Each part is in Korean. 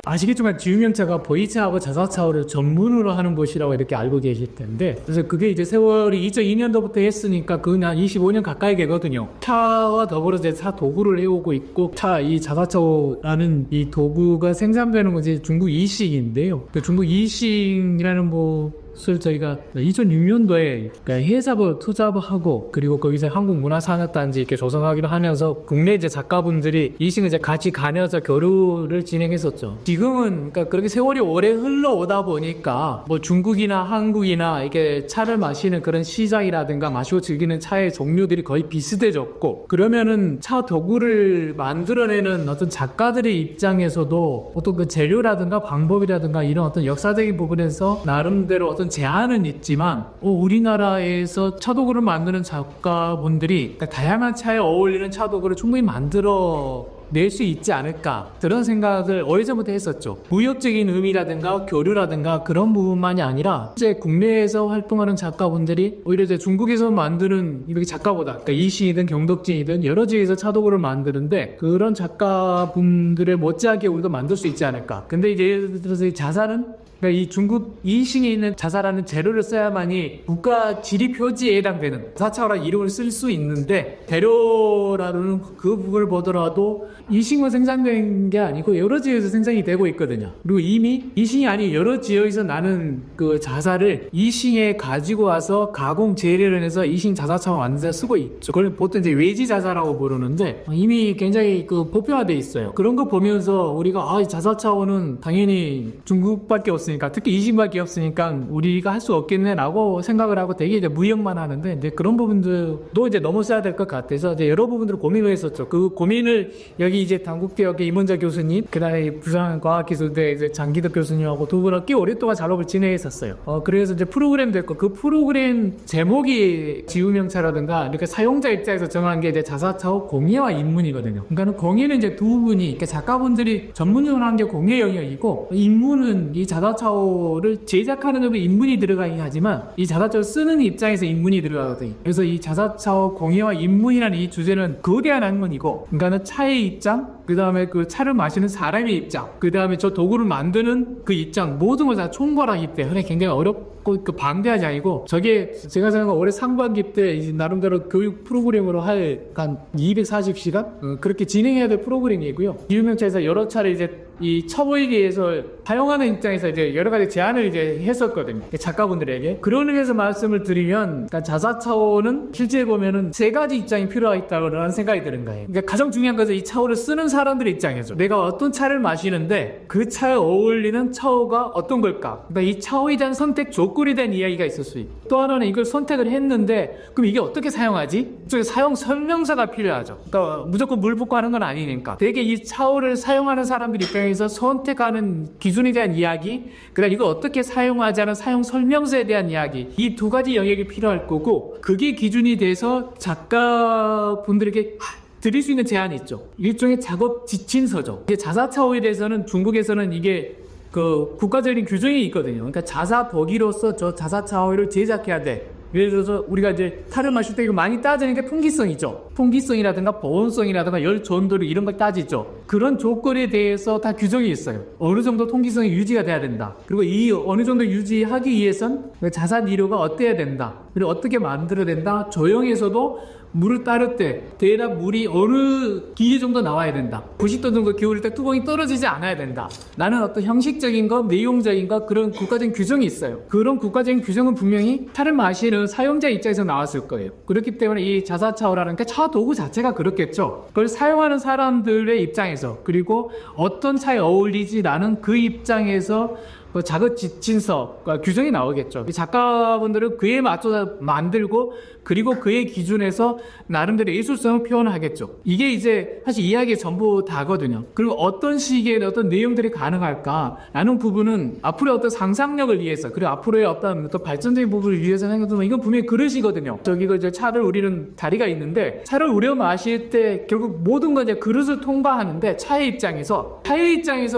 아시겠지만 지유명차가 보이차하고 자사차오를 전문으로 하는 곳이라고 이렇게 알고 계실 텐데, 그래서 그게 이제 세월이 2002년도부터 했으니까 그건 한 25년 가까이 되거든요. 차와 더불어 이제 차 도구를 해오고 있고, 이 자사차오라는 이 도구가 생산되는 것이 중국 이싱인데요. 그 중국 이싱이라는 것을 저희가 2006년도에 해사부 투자하고, 그리고 거기서 한국문화산업단지 이렇게 조성하기로 하면서 국내 이제 작가분들이 이싱을 이제 같이 가려서 교류를 진행했었죠. 지금은 그러니까 그렇게 세월이 오래 흘러오다 보니까 뭐 중국이나 한국이나 이게 차를 마시는 그런 시장이라든가 마시고 즐기는 차의 종류들이 거의 비슷해졌고, 그러면은 차 도구를 만들어내는 어떤 작가들의 입장에서도 어떤 그 재료라든가 방법이라든가 이런 어떤 역사적인 부분에서 나름대로 어떤 제한은 있지만, 우리나라에서 차도구를 만드는 작가분들이 다양한 차에 어울리는 차도구를 충분히 만들어 낼 수 있지 않을까, 그런 생각을 오래전부터 했었죠. 무역적인 의미라든가 교류라든가 그런 부분만이 아니라 이제 국내에서 활동하는 작가분들이 오히려 이제 중국에서 만드는 이렇게 작가보다, 그러니까 이시이든 경덕진이든 여러 지에서 차도구를 만드는데, 그런 작가분들의 못지않게 우리도 만들 수 있지 않을까. 근데 이제 예를 들어서 이 자사는, 그러니까 이 중국 이싱에 있는 자사라는 재료를 써야만이 국가 지리 표지에 해당되는 자사차오라는 이름을 쓸 수 있는데, 재료라는 그 부분을 보더라도 이싱만 생산된 게 아니고 여러 지역에서 생산이 되고 있거든요. 그리고 이미 이싱이 아닌 여러 지역에서 나는 그 자사를 이싱에 가지고 와서 가공 재료를 해서 이싱 자사차오 만들어서 쓰고 있죠. 그걸 보통 이제 외지 자사라고 부르는데, 이미 굉장히 그 보편화돼 있어요. 그런 거 보면서 우리가 자사차오는 당연히 중국밖에 없으니까, 특히 이싱밖에 없으니까 우리가 할 수 없겠네 라고 생각을 하고 되게 이제 무역만 하는데, 이제 그런 부분들도 이제 넘어서야 될 것 같아서 이제 여러 부분들을 고민을 했었죠. 그 고민을 여기 이제 당국대학의 임원자 교수님, 그다음에 부산과학기술대 이제 장기덕 교수님하고 두 분은 꽤 오랫동안 작업을 진행했었어요. 그래서 이제 프로그램도 했고, 그 프로그램 제목이 지우명차라든가 이렇게 사용자 입장에서 정한 게 이제 자사차오 공예와 입문이거든요. 그러니까 공예는 이제 두 분이, 그러니까 작가분들이 전문적으로 한 게 공예 영역이고, 입문은 이 자사차오를 제작하는 데도 입문이 들어가긴 하지만 이 자사차오 쓰는 입장에서 입문이 들어가거든요. 그래서 이 자사차오 공예와 입문이라는 이 주제는 거대한 학문이고, 그러니까 차의 입장, 그 다음에 그 차를 마시는 사람의 입장, 그 다음에 저 도구를 만드는 그 입장, 모든 걸 다 총괄하기 때문에 굉장히 어렵고 그 방대하지 아니고, 저게 제가 생각한 올해 상반기 때 이제 나름대로 교육 프로그램으로 할 한 240시간 그렇게 진행해야 될 프로그램이고요. 지유명차에서 여러 차례 이제 이 처보일기에서 사용하는 입장에서 이제 여러 가지 제안을 이제 했었거든요, 작가분들에게. 그런 의미에서 말씀을 드리면, 그러니까 자사차오는 실제 보면은 세 가지 입장이 필요하다는 생각이 드는 거예요. 그러니까 가장 중요한 것은 이 차오를 쓰는 사람들의 입장이죠. 내가 어떤 차를 마시는데 그 차에 어울리는 차오가 어떤 걸까? 그러니까 이 차오에 대한 선택 조건에 대한 이야기가 있을 수 있고, 또 하나는 이걸 선택을 했는데 그럼 이게 어떻게 사용하지? 그쪽에 사용 설명서가 필요하죠. 그러니까 무조건 물 붓고 하는 건 아니니까 되게 이 차오를 사용하는 사람들 입장에서 선택하는 기준에 대한 이야기, 그다음 이거 어떻게 사용하자는 사용 설명서에 대한 이야기, 이 두 가지 영역이 필요할 거고, 그게 기준이 돼서 작가분들에게 드릴 수 있는 제한이 있죠. 일종의 작업 지침서죠. 이게 자사차오에 대해서는 중국에서는 이게 그 국가적인 규정이 있거든요. 그러니까 자사법이로서 저 자사차오를 제작해야 돼. 예를 들어서 우리가 이제 차를 마실 때 이거 많이 따지는 게 통기성이죠. 통기성이라든가 보온성이라든가 열 전도력 이런 걸 따지죠. 그런 조건에 대해서 다 규정이 있어요. 어느 정도 통기성이 유지가 돼야 된다. 그리고 이 어느 정도 유지하기 위해선 자산 이료가 어때야 된다. 그리고 어떻게 만들어야 된다. 조형에서도 물을 따를 때 대략 물이 어느 기계 정도 나와야 된다. 90도 정도 기울일 때 뚜껑이 떨어지지 않아야 된다. 라는 어떤 형식적인 것, 내용적인 것, 그런 국가적인 규정이 있어요. 그런 국가적인 규정은 분명히 차를 마시는 사용자 입장에서 나왔을 거예요. 그렇기 때문에 이 자사차오라는 게 차 도구 자체가 그렇겠죠. 그걸 사용하는 사람들의 입장에서, 그리고 어떤 차에 어울리지라는 그 입장에서 그 작업 지침서, 규정이 나오겠죠. 작가분들은 그에 맞춰서 만들고, 그리고 그의 기준에서 나름대로 예술성을 표현하겠죠. 이게 이제 사실 이야기의 전부 다거든요. 그리고 어떤 시기에 어떤 내용들이 가능할까 라는 부분은 앞으로의 어떤 상상력을 위해서, 그리고 앞으로의 어떤 발전적인 부분을 위해서 생각하면 이건 분명히 그릇이거든요. 저기가 이제 차를 우리는 다리가 있는데, 차를 우려 마실 때 결국 모든 건 이제 그릇을 통과하는데, 차의 입장에서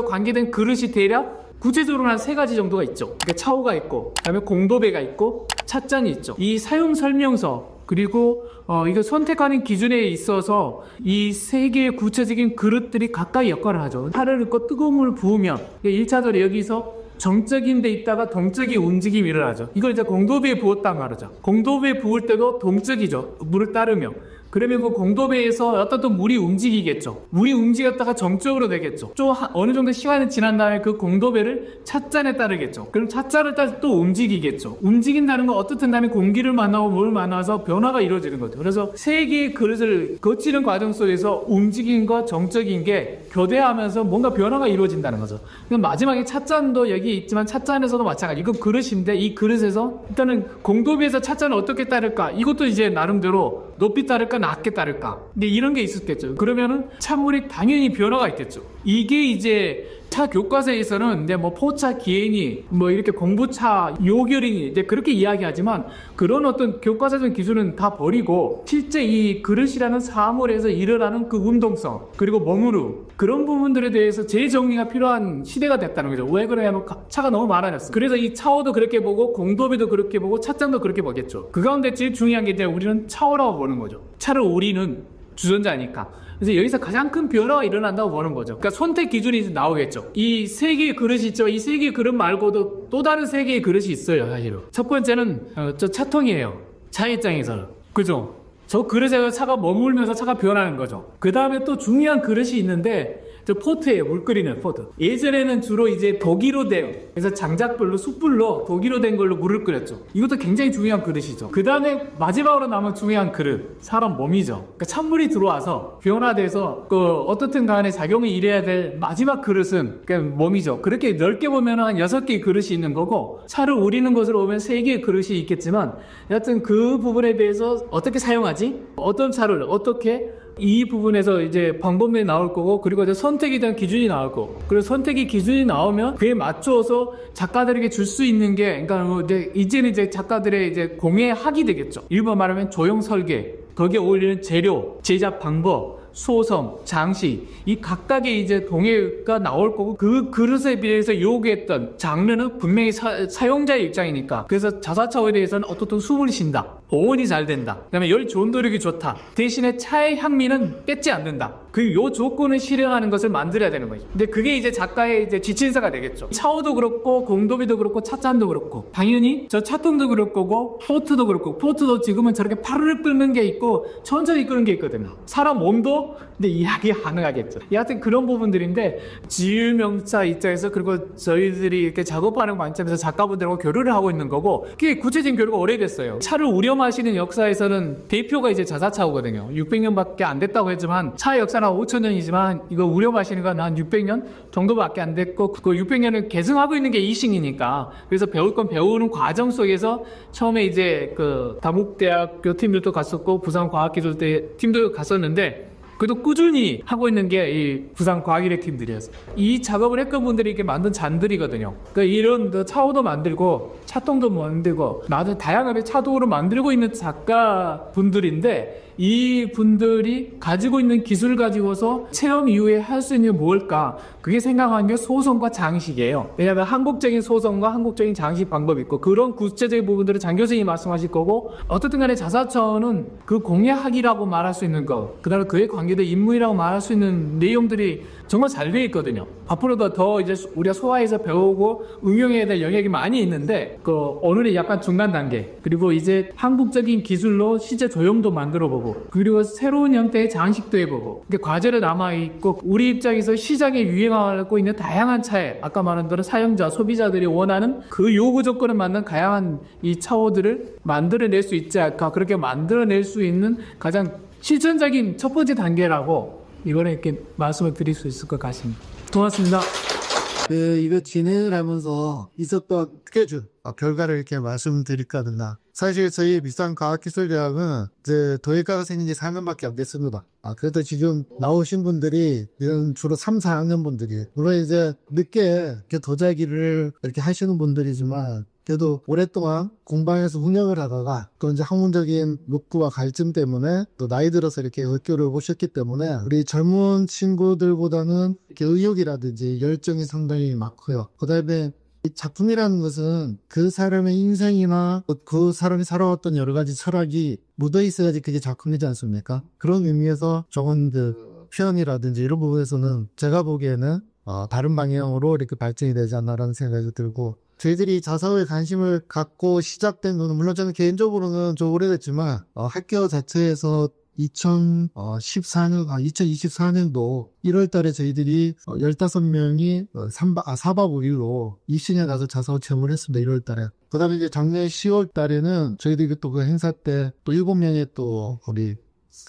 관계된 그릇이 대략 구체적으로 한 세 가지 정도가 있죠. 그러니까 차오가 있고, 그다음에 공도배가 있고, 찻잔이 있죠. 이 사용 설명서, 그리고 이거 선택하는 기준에 있어서 이 세 개의 구체적인 그릇들이 각각 역할을 하죠. 차를 넣고 뜨거운 물을 부으면 1차적으로 여기서 정적인 데 있다가 동적인 움직임이 일어나죠. 이걸 이제 공도배에 부었단 말이죠. 공도배에 부을 때도 동적이죠. 물을 따르며. 그러면 그 공도배에서 어떤 또 물이 움직이겠죠. 물이 움직였다가 정적으로 되겠죠. 좀 어느 정도 시간이 지난 다음에 그 공도배를 찻잔에 따르겠죠. 그럼 찻잔을 따라 또 움직이겠죠. 움직인다는 건 어떻든 다음에 공기를 만나고 물을 만나서 변화가 이루어지는 거죠. 그래서 세 개의 그릇을 거치는 과정 속에서 움직임과 정적인 게 교대하면서 뭔가 변화가 이루어진다는 거죠. 그럼 마지막에 찻잔도 여기 있지만 찻잔에서도 마찬가지. 이건 그릇인데 이 그릇에서 일단은 공도배에서 찻잔을 어떻게 따를까? 이것도 이제 나름대로 높이 따를까 낮게 따를까? 근데 이런 게 있었겠죠. 그러면은 찬물이 당연히 변화가 있겠죠. 이게 이제 차 교과서에서는 이제 뭐 포차 기행이 뭐 이렇게 공부차 요결이니 이제 그렇게 이야기하지만 그런 어떤 교과서적 기준은 다 버리고 실제 이 그릇이라는 사물에서 일어나는 그 운동성 그리고 머무름 그런 부분들에 대해서 재정리가 필요한 시대가 됐다는 거죠. 왜 그러냐면 차가 너무 많아졌어. 그래서 이 차오도 그렇게 보고 공도배도 그렇게 보고 찻잔도 그렇게 보겠죠. 그 가운데 제일 중요한 게 이제 우리는 차오라고 보는 거죠. 차를 우리는 주전자니까. 그래서 여기서 가장 큰 변화가 일어난다고 보는 거죠. 그러니까 선택 기준이 나오겠죠. 이 세 개의 그릇이 있죠. 이 세 개의 그릇 말고도 또 다른 세 개의 그릇이 있어요, 사실은. 첫 번째는 저 차통이에요. 차 입장에서는. 그죠? 저 그릇에서 차가 머물면서 차가 변하는 거죠. 그 다음에 또 중요한 그릇이 있는데 저 포트예요. 물 끓이는 포트. 예전에는 주로 이제 독이로 된, 그래서 장작불로 숯불로 독이로 된 걸로 물을 끓였죠. 이것도 굉장히 중요한 그릇이죠. 그 다음에 마지막으로 남은 중요한 그릇, 사람 몸이죠. 그러니까 찬물이 들어와서 변화돼서 어떻든 간에 작용이 일해야 될 마지막 그릇은 그러니까 몸이죠. 그렇게 넓게 보면 한 6개의 그릇이 있는 거고 차를 우리는 것으로 보면 3개의 그릇이 있겠지만 여하튼 그 부분에 대해서 어떻게 사용하지? 어떤 차를 어떻게 이 부분에서 이제 방법론이 나올 거고 그리고 이제 선택에 대한 기준이 나올 거고 그리고 선택의 기준이 나오면 그에 맞춰서 작가들에게 줄 수 있는 게 그러니까 뭐 이제는 이제 작가들의 이제 공예학이 되겠죠. 일반 말하면 조형 설계 거기에 어울리는 재료 제작 방법 소성, 장식 이 각각의 이제 동해가 나올 거고 그 그릇에 비해서 요구했던 장르는 분명히 사용자의 입장이니까 그래서 자사차에 대해서는 어떻든 숨을 쉰다. 보온이 잘 된다. 그 다음에 열 조온도력이 좋다. 대신에 차의 향미는 뺏지 않는다. 그 요 조건을 실행하는 것을 만들어야 되는 거죠. 근데 그게 이제 작가의 이제 지침서가 되겠죠. 차오도 그렇고 공도비도 그렇고 찻잔도 그렇고 당연히 저 차통도 그럴 거고 포트도 그렇고 포트도 지금은 저렇게 파르르 끓는 게 있고 천천히 끓는 게 있거든요. 사람 몸도 근데 이야기 가능하겠죠. 여하튼 그런 부분들인데 지유명차 입장에서 그리고 저희들이 이렇게 작업하는 관점에서 작가분들하고 교류를 하고 있는 거고 그게 구체적인 교류가 오래됐어요. 차를 우려 마시는 역사에서는 대표가 이제 자사차오거든요. 600년밖에 안 됐다고 했지만 차 역사는 5,000년이지만 이거 우려 마시는 건 한 600년 정도밖에 안 됐고 그 600년을 계승하고 있는 게 이식이니까 그래서 배울 건 배우는 과정 속에서 처음에 이제 그 다묵대학교 팀들도 갔었고 부산과학기술대 팀도 갔었는데 그래도 꾸준히 하고 있는 게 이 부산과학일의 팀들이었어요. 이 작업을 했던 분들이 이렇게 만든 잔들이거든요. 그러니까 이런 차오도 만들고 차통도 만들고 나도 다양하게 차도를 만들고 있는 작가분들인데 이 분들이 가지고 있는 기술을 가지고서 체험 이후에 할 수 있는 게 뭘까? 그게 생각하는 게 소성과 장식이에요. 왜냐하면 한국적인 소성과 한국적인 장식 방법이 있고 그런 구체적인 부분들을 장 교수님이 말씀하실 거고 어떻든 간에 자사차원은 그 공예학이라고 말할 수 있는 거 그다음에 그에 관계된 인물이라고 말할 수 있는 내용들이 정말 잘 되어 있거든요. 앞으로도 더 이제 우리가 소화해서 배우고 응용해야 될 영역이 많이 있는데 그 오늘이 약간 중간 단계 그리고 이제 한국적인 기술로 실제 조형도 만들어 보고 그리고 새로운 형태의 장식도 해보고 과제로 남아있고 우리 입장에서 시장에 유행하고 있는 다양한 차에 아까 말한 대로 사용자, 소비자들이 원하는 그 요구 조건을 맞는 다양한 이 차오들을 만들어낼 수 있지 않을까 그렇게 만들어낼 수 있는 가장 실천적인 첫 번째 단계라고 이번에 이렇게 말씀을 드릴 수 있을 것 같습니다. 고맙습니다. 이거 진행을 하면서 있었던 스케줄, 결과를 이렇게 말씀드릴까 하나. 사실 저희 부산과학기술대학은 이제 도예과가 생긴 지 4년밖에 안 됐습니다. 그래도 지금 나오신 분들이 이런 주로 3, 4학년 분들이 물론 이제 늦게 이렇게 도자기를 이렇게 하시는 분들이지만 그래도 오랫동안 공방에서 운영을 하다가 또 이제 학문적인 욕구와 갈증 때문에 또 나이 들어서 이렇게 학교를 오셨기 때문에 우리 젊은 친구들보다는 이렇게 의욕이라든지 열정이 상당히 많고요. 그 다음에 이 작품이라는 것은 그 사람의 인생이나 그 사람이 살아왔던 여러 가지 철학이 묻어 있어야지 그게 작품이지 않습니까? 그런 의미에서 조금 표현이라든지 이런 부분에서는 제가 보기에는 다른 방향으로 이렇게 발전이 되지 않나라는 생각이 들고, 저희들이 자사고에 관심을 갖고 시작된 거는 물론 저는 개인적으로는 좀 오래됐지만 학교 자체에서 2024년도 1월 달에 저희들이 15명이 4박 5일로 입시냐 가서 자사고 체험을 했습니다. 1월 달에. 그 다음에 이제 작년 10월 달에는 저희들이 또 그 행사 때 또 7명의 또 우리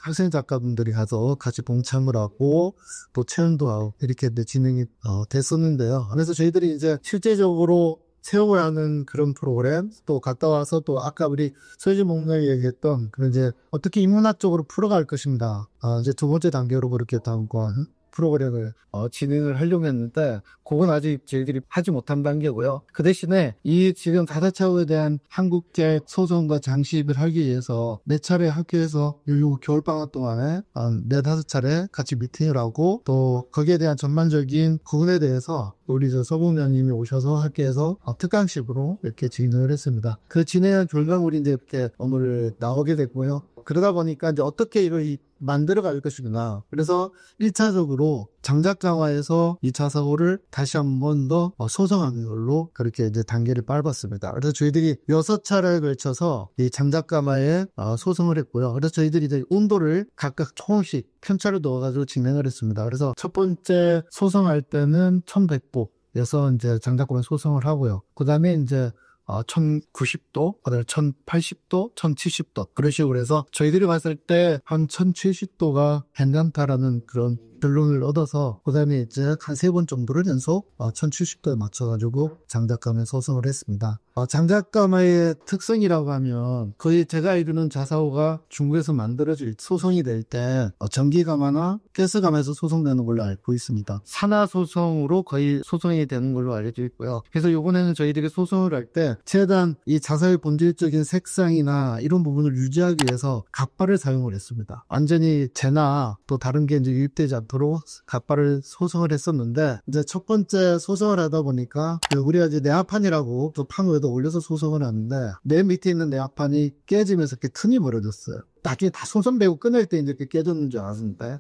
학생 작가분들이 가서 같이 동참을 하고 또 체험도 하고 이렇게 진행이 됐었는데요. 그래서 저희들이 이제 실제적으로 체험을 하는 그런 프로그램, 또 갔다 와서 또 아까 우리 소혜진 목사님이 얘기했던 그런 이제 어떻게 인문학 쪽으로 풀어갈 것입니다. 이제 두 번째 단계로 그렇게 다음과 프로그램을 진행을 하려고 했는데 그건 아직 저희들이 하지 못한 단계고요. 그 대신에 이 지금 4사차후에 대한 한국제 소송과 장식을 하기 위해서 4차례 학교에서 요 겨울방학 동안에 4-5차례 같이 미팅을 하고 또 거기에 대한 전반적인 부분에 대해서 우리 서부장님이 오셔서 학교에서 특강식으로 이렇게 진행을 했습니다. 그 진행한 결과물이 이제 이렇게 오늘 나오게 됐고요. 그러다 보니까 이제 어떻게 이걸 만들어 갈 것이구나. 그래서 1차적으로 장작강화에서 2차 사고를 다시 한 번 더 소송하는 걸로 그렇게 이제 단계를 밟았습니다. 그래서 저희들이 6차례에 걸쳐서 이 장작강화에 소송을 했고요. 그래서 저희들이 이제 온도를 각각 조금씩 편차를 넣어가지고 진행을 했습니다. 그래서 첫 번째 소송할 때는 1100도에서 이제 장작강화 소송을 하고요. 그 다음에 이제 1090도, 그다음에 1080도, 1070도 그런 식으로 해서 저희들이 봤을 때 한 1070도가 괜찮다라는 그런 결론을 얻어서 그 다음에 이제 한 3번 정도를 연속 1070도에 맞춰가지고 장작감에 소송을 했습니다. 장작감의 특성이라고 하면 거의 제가 이루는 자사고가 중국에서 만들어질 소송이 될 때 전기감화나 가스감에서 소송되는 걸로 알고 있습니다. 산화 소송으로 거의 소송이 되는 걸로 알려져 있고요. 그래서 이번에는 저희들이 소송을 할 때 최대한 이 자사의 본질적인 색상이나 이런 부분을 유지하기 위해서 갓발을 사용을 했습니다. 완전히 재나 또 다른 게 이제 유입되지 않도록 갓발을 소송을 했었는데 이제 첫 번째 소송을 하다 보니까 우리가 이제 내합판이라고 또 판 위에다 올려서 소송을 하는데 맨 밑에 있는 내합판이 깨지면서 이렇게 틈이 벌어졌어요. 나중에 다 소송 배고 끝낼 때 이렇게 깨졌는 줄 알았는데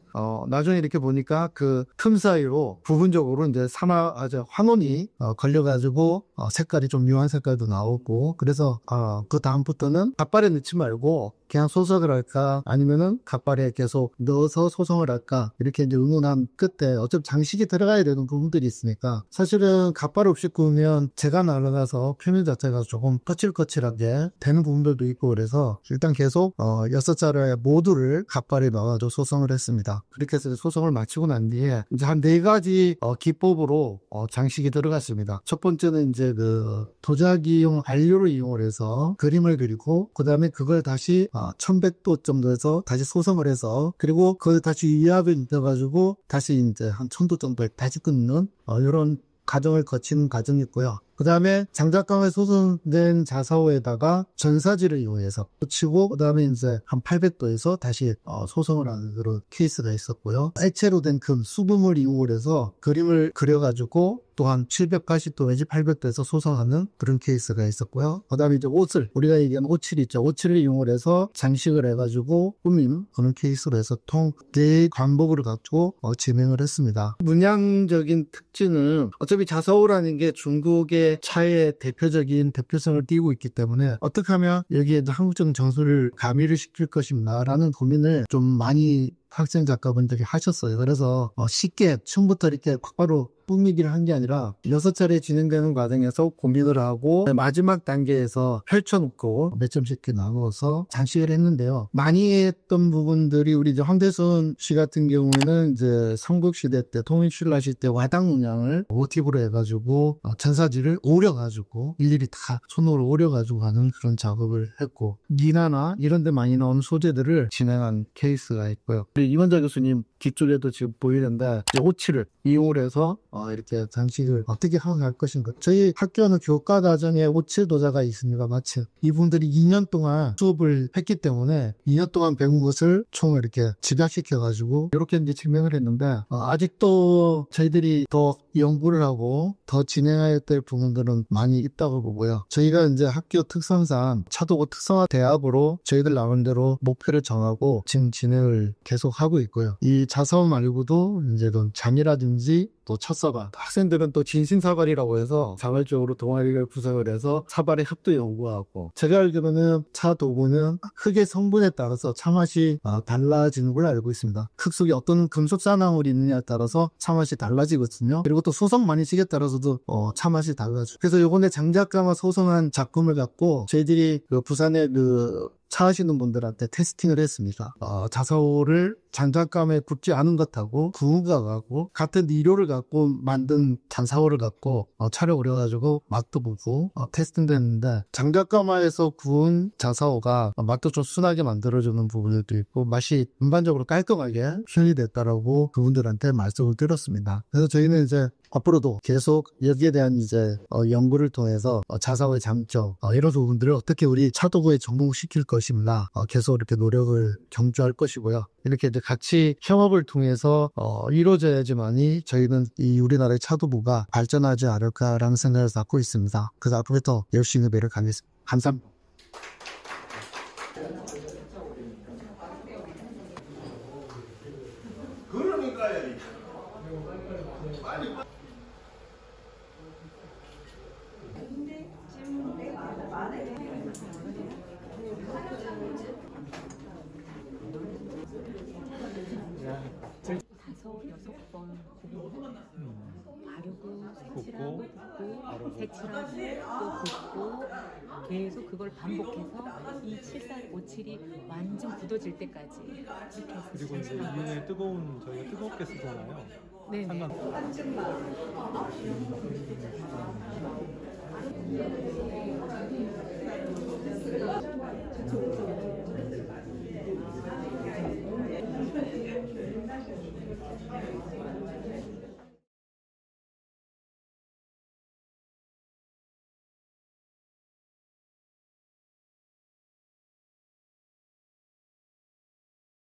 나중에 이렇게 보니까 그 틈 사이로 부분적으로 이제 환원이 걸려가지고 색깔이 좀 묘한 색깔도 나오고 그래서 그 다음부터는 갓발에 넣지 말고 그냥 소송을 할까 아니면은 갓발에 계속 넣어서 소송을 할까 이렇게 이제 의논한 끝에 어차피 장식이 들어가야 되는 부분들이 있으니까 사실은 갓발 없이 구우면 재가 날아가서 표면 자체가 조금 거칠거칠하게 되는 부분들도 있고 그래서 일단 계속 6차례 모두를 갓발에 넣어가지고 소송을 했습니다. 그렇게 해서 소송을 마치고 난 뒤에 이제 한 4가지 기법으로 장식이 들어갔습니다. 첫 번째는 이제 그 도자기용 안료를 이용을 해서 그림을 그리고 그 다음에 그걸 다시 1100도 정도에서 다시 소성을 해서 그리고 그걸 다시 이압에 넣어가지고 다시 이제 한 1000도 정도에 다시 끓는 이런 과정을 거치는 과정이 있고요. 그 다음에 장작강화에 소성된 자사오에다가 전사지를 이용해서 붙이고 그 다음에 이제 한 800도에서 다시 소성을 하는 그런 케이스가 있었고요. 액체로 된 금, 수분을 이용을 해서 그림을 그려가지고 또한 780도 내지 800도에서 소성하는 그런 케이스가 있었고요. 그 다음에 이제 옷을 우리가 얘기하는 오칠 있죠. 오칠을 이용을 해서 장식을 해가지고 꾸민 그런 케이스로 해서 통 4 광복을 가지고 진행을 했습니다. 문양적인 특징은 어차피 자사오라는 게 중국의 차의 대표성을 띄고 있기 때문에 어떻게 하면 여기에 한국적 정서를 가미를 시킬 것인가 라는 고민을 좀 많이 학생 작가분들이 하셨어요. 그래서 쉽게 처음부터 이렇게 바로 꾸미기를 한 게 아니라 6차례 진행되는 과정에서 고민을 하고 마지막 단계에서 펼쳐놓고 몇 점씩 이렇게 나누어서 장식을 했는데요. 많이 했던 부분들이 우리 이제 황대선 씨 같은 경우에는 이제 삼국시대 때 통일신라 시대 와당 문양을 모티브로 해가지고 전사지를 오려가지고 일일이 다 손으로 오려가지고 하는 그런 작업을 했고 니나나 이런 데 많이 나오는 소재들을 진행한 케이스가 있고요. 저희 이원자 교수님 뒤쪽에도 지금 보이는데 이제 오칠을 이용을 해서 이렇게 장식을 어떻게 하고 갈 것인가. 저희 학교는 교과 과정에 오칠 도자가 있습니다. 마침 이분들이 2년 동안 수업을 했기 때문에 2년 동안 배운 것을 총 이렇게 집약시켜가지고 이렇게 이제 증명을 했는데 아직도 저희들이 더 연구를 하고 더 진행해야 될 부분들은 많이 있다고 보고요. 저희가 이제 학교 특성상 차도고 특성화 대학으로 저희들 나름대로 목표를 정하고 지금 진행을 계속 하고 있고요. 이 자사업 말고도 이제 잠이라든지 또 첫사발, 학생들은 또 진심사발이라고 해서 자발적으로 동아리를 구성을 해서 사발의 흡도 연구하고, 제가 알기로는 차 도구는 흙의 성분에 따라서 차맛이 달라지는 걸 알고 있습니다. 흙 속에 어떤 금속 산화물이 있느냐에 따라서 차맛이 달라지거든요. 그리고 또 소성 마니식에 따라서도 차맛이 달라져. 그래서 요번에 장작가마 소성한 작품을 갖고 저희들이 부산에 차 하시는 분들한테 테스팅을 했습니다. 자사오를 장작감에 굽지 않은 것하고 구운 것하고 같은 이료를 갖고 만든 잔사오를 갖고 촬영을 해가지고 맛도 보고 테스팅도 했는데, 장작가마에서 구운 자사오가 맛도 좀 순하게 만들어주는 부분도 있고 맛이 전반적으로 깔끔하게 표현이 됐다라고 그분들한테 말씀을 드렸습니다. 그래서 저희는 이제 앞으로도 계속 여기에 대한 이제 연구를 통해서 자사오의 장점 이런 부분들을 어떻게 우리 차도구에 적용시킬 것인가 계속 이렇게 노력을 경주할 것이고요. 이렇게 이제 같이 협업을 통해서 이루어져야지만이 저희는 이 우리나라의 차도부가 발전하지 않을까라는 생각을 갖고 있습니다. 그래서 앞으로 더 열심히 노력하겠습니다. 감사합니다. 다섯, 여섯 번 바르고 색칠하고 붓고 색칠하고 또 붓고 계속 그걸 반복해서 이 745칠이 완전 굳어질 때까지 이렇게 해서 그리고 이제 이윤에 뜨거운 저희가 뜨겁게 쓰잖아요. 네. 잠깐.